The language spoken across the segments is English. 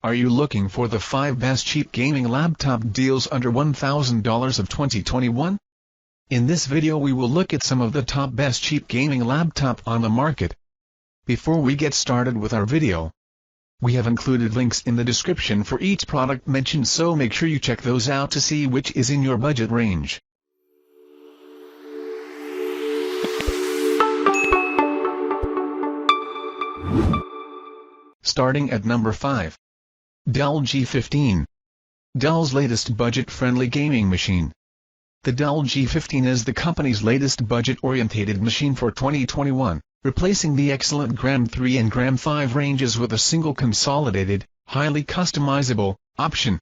Are you looking for the 5 best cheap gaming laptop deals under $1,000 of 2021? In this video we will look at some of the top best cheap gaming laptop on the market. Before we get started with our video, we have included links in the description for each product mentioned, so make sure you check those out to see which is in your budget range. Starting at number 5. Dell G15. Dell's latest budget-friendly gaming machine. The Dell G15 is the company's latest budget-oriented machine for 2021, replacing the excellent Gram 3 and Gram 5 ranges with a single consolidated, highly customizable option.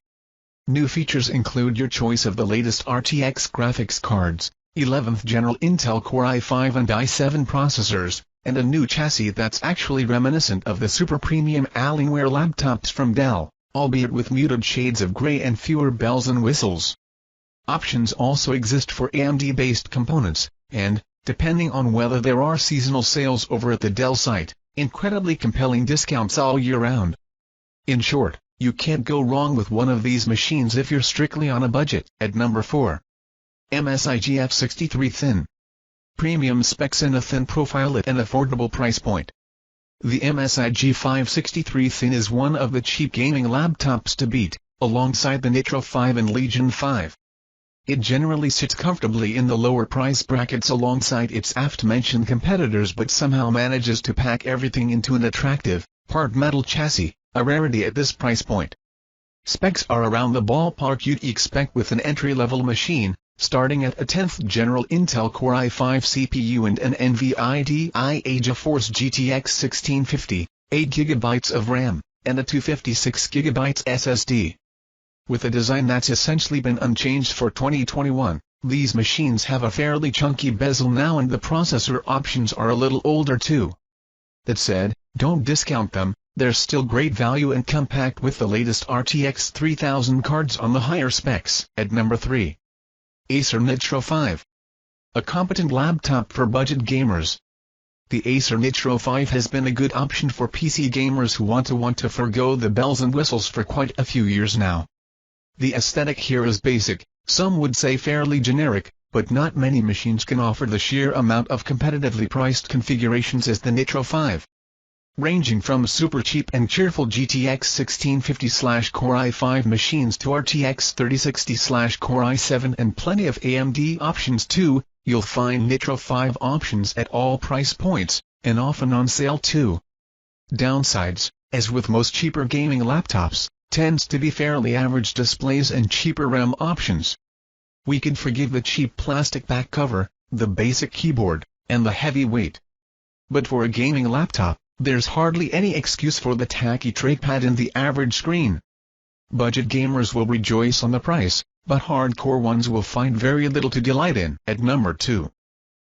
New features include your choice of the latest RTX graphics cards, 11th General Intel Core i5 and i7 processors, and a new chassis that's actually reminiscent of the super premium Alienware laptops from Dell, albeit with muted shades of gray and fewer bells and whistles. Options also exist for AMD-based components, and, depending on whether there are seasonal sales over at the Dell site, incredibly compelling discounts all year round. In short, you can't go wrong with one of these machines if you're strictly on a budget. At number 4. MSI GF63 Thin. Premium specs and a thin profile at an affordable price point. The MSI G563 Thin is one of the cheap gaming laptops to beat, alongside the Nitro 5 and Legion 5. It generally sits comfortably in the lower price brackets alongside its aforementioned competitors, but somehow manages to pack everything into an attractive, part metal chassis, a rarity at this price point. Specs are around the ballpark you'd expect with an entry-level machine, starting at a 10th General Intel Core i5 CPU and an NVIDIA GeForce GTX 1650, 8GB of RAM, and a 256GB SSD. With a design that's essentially been unchanged for 2021, these machines have a fairly chunky bezel now and the processor options are a little older too. That said, don't discount them, they're still great value and compact with the latest RTX 3000 cards on the higher specs. At number 3. Acer Nitro 5. A competent laptop for budget gamers. The Acer Nitro 5 has been a good option for PC gamers who want to forgo the bells and whistles for quite a few years now. The aesthetic here is basic, some would say fairly generic, but not many machines can offer the sheer amount of competitively priced configurations as the Nitro 5. Ranging from super cheap and cheerful GTX 1650/Core i5 machines to RTX 3060/Core i7 and plenty of AMD options too, you'll find Nitro 5 options at all price points, and often on sale too. Downsides, as with most cheaper gaming laptops, tends to be fairly average displays and cheaper RAM options. We could forgive the cheap plastic back cover, the basic keyboard, and the heavy weight. But for a gaming laptop, there's hardly any excuse for the tacky trackpad and the average screen. Budget gamers will rejoice on the price, but hardcore ones will find very little to delight in. At number 2.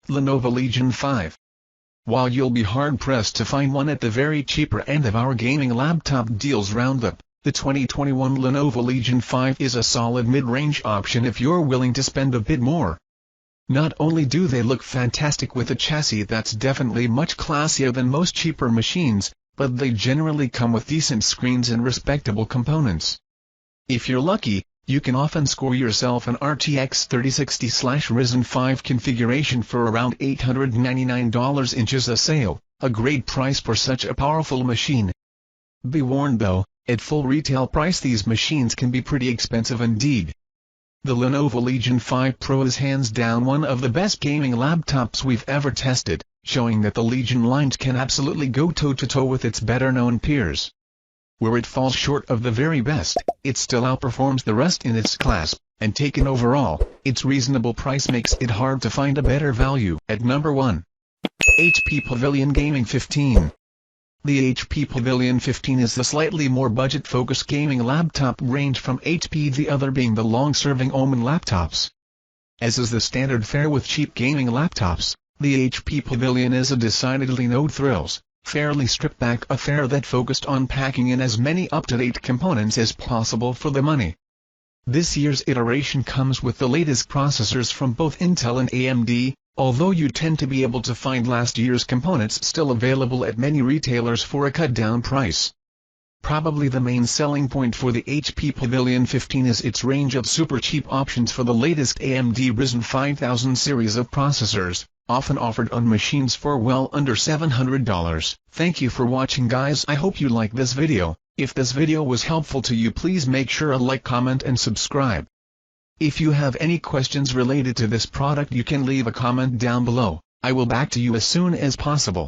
Lenovo Legion 5. While you'll be hard-pressed to find one at the very cheaper end of our gaming laptop deals roundup, the 2021 Lenovo Legion 5 is a solid mid-range option if you're willing to spend a bit more. Not only do they look fantastic with a chassis that's definitely much classier than most cheaper machines, but they generally come with decent screens and respectable components. If you're lucky, you can often score yourself an RTX 3060/Ryzen 5 configuration for around $899 inches a sale, a great price for such a powerful machine. Be warned though, at full retail price these machines can be pretty expensive indeed. The Lenovo Legion 5 Pro is hands down one of the best gaming laptops we've ever tested, showing that the Legion lines can absolutely go toe-to-toe with its better-known peers. Where it falls short of the very best, it still outperforms the rest in its class, and taken overall, its reasonable price makes it hard to find a better value. At number 1. HP Pavilion Gaming 15. The HP Pavilion 15 is the slightly more budget-focused gaming laptop range from HP, the other being the long-serving Omen laptops. As is the standard fare with cheap gaming laptops, the HP Pavilion is a decidedly no-thrills, fairly stripped-back affair that focused on packing in as many up-to-date components as possible for the money. This year's iteration comes with the latest processors from both Intel and AMD, although you tend to be able to find last year's components still available at many retailers for a cut-down price. Probably the main selling point for the HP Pavilion 15 is its range of super cheap options for the latest AMD Ryzen 5000 series of processors, often offered on machines for well under $700. Thank you for watching, guys. I hope you like this video. If this video was helpful to you, please make sure to like, comment and subscribe. If you have any questions related to this product, you can leave a comment down below. I will back to you as soon as possible.